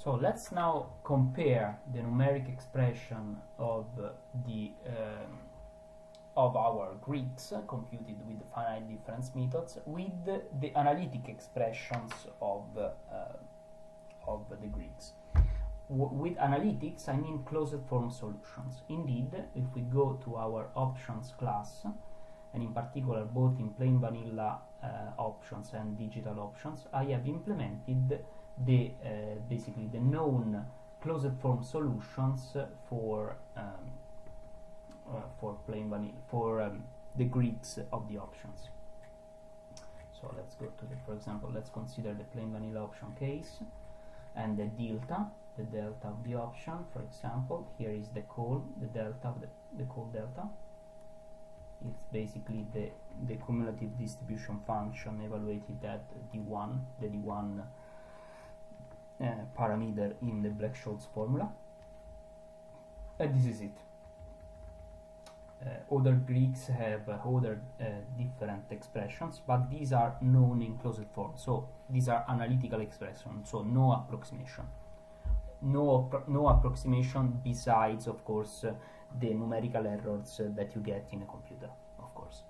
So let's now compare the numeric expression of our Greeks computed with the finite difference methods with the analytic expressions of the Greeks. With analytics, I mean closed form solutions. Indeed, if we go to our options class, and in particular both in plain vanilla options and digital options, I have implemented the basically the known closed form solutions for plain vanilla for the Greeks of the options. So let's go to for example, let's consider the plain vanilla option case and the delta of the option. For example, here is the call, the delta of the call delta. It's basically the cumulative distribution function evaluated at D1, the D1 parameter in the Black-Scholes formula. And this is it. Other Greeks have other different expressions, but these are known in closed form. So these are analytical expressions, so no approximation. No approximation besides, of course, the numerical errors that you get in a computer, of course.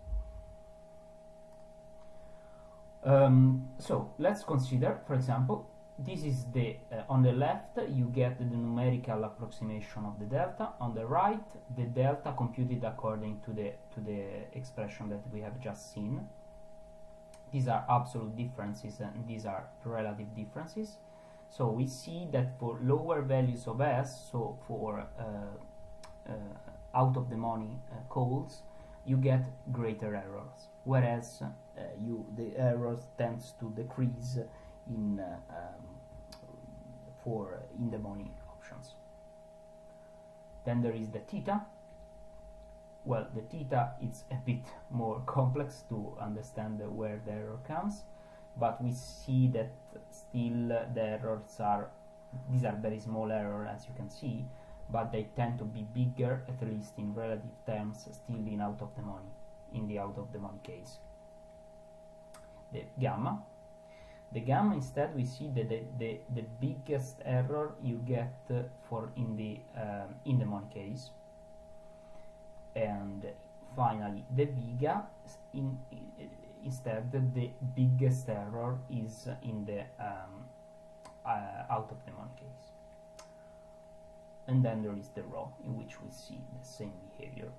So let's consider, for example, this is the on the left you get the numerical approximation of the delta. On the right, the delta computed according to the expression that we have just seen. These are absolute differences and these are relative differences. So we see that for lower values of S, so for out of the money calls, you get greater errors, whereas the errors tends to decrease in the money options. Then there is the theta. Well, the theta is a bit more complex to understand where the error comes, but we see that still the errors are, these are very small errors as you can see, but they tend to be bigger, at least in relative terms, still in out of the money, in the out of the money case. The gamma. The gamma, instead, we see that the biggest error you get for in the money case, and finally the vega. Instead, the biggest error is in the out of the money case. And then there is the rho, in which we see the same behavior.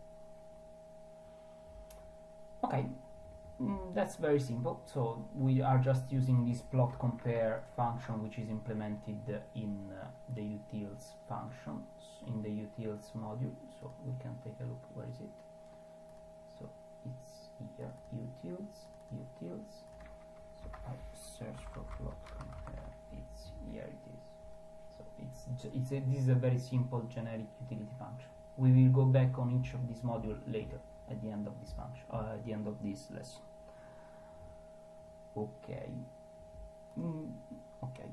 Okay. That's very simple. So we are just using this plot compare function, which is implemented in the utils functions, in the utils module. So we can take a look. Where is it? So it's here, utils. So I search for plot compare. It's here. It is. So this is a very simple generic utility function. We will go back on each of these modules later at the end of this function, at the end of this lesson. Okay. Okay.